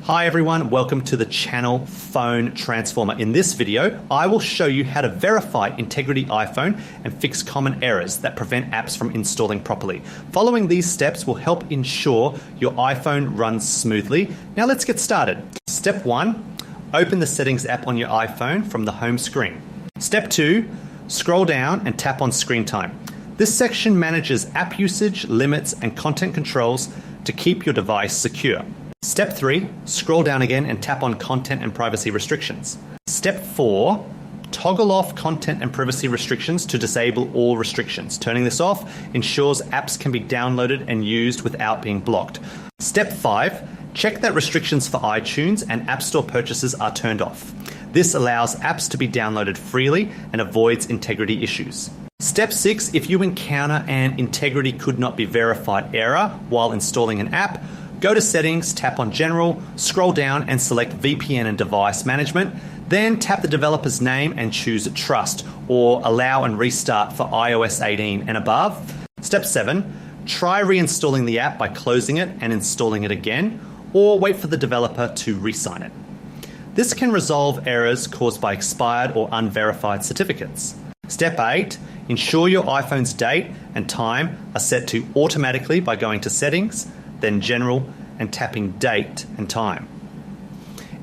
Hi everyone, welcome to the channel Phone Transformer. In this video, I will show you how to verify Integrity iPhone and fix common errors that prevent apps from installing properly. Following these steps will help ensure your iPhone runs smoothly. Now let's get started. Step 1, open the Settings app on your iPhone from the home screen. Step 2, scroll down and tap on Screen Time. This section manages app usage, limits, and content controls to keep your device secure. Step 3, scroll down again and tap on Content and Privacy Restrictions. Step 4, toggle off Content and Privacy Restrictions to disable all restrictions. Turning this off ensures apps can be downloaded and used without being blocked. Step 5, check that restrictions for iTunes and App Store purchases are turned off. This allows apps to be downloaded freely and avoids integrity issues. Step 6, if you encounter an integrity could not be verified error while installing an app, go to Settings, tap on General, scroll down and select VPN and Device Management, then tap the developer's name and choose Trust or Allow and Restart for iOS 18 and above. Step 7, try reinstalling the app by closing it and installing it again, or wait for the developer to re-sign it. This can resolve errors caused by expired or unverified certificates. Step 8, ensure your iPhone's date and time are set to automatically by going to Settings, then General, and tapping Date and Time.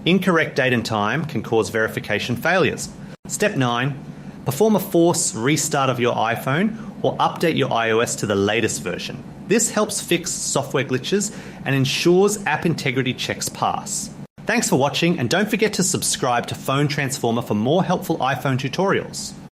Incorrect date and time can cause verification failures. Step 9, perform a force restart of your iPhone or update your iOS to the latest version. This helps fix software glitches and ensures app integrity checks pass. Thanks for watching, and don't forget to subscribe to Phone Transformer for more helpful iPhone tutorials.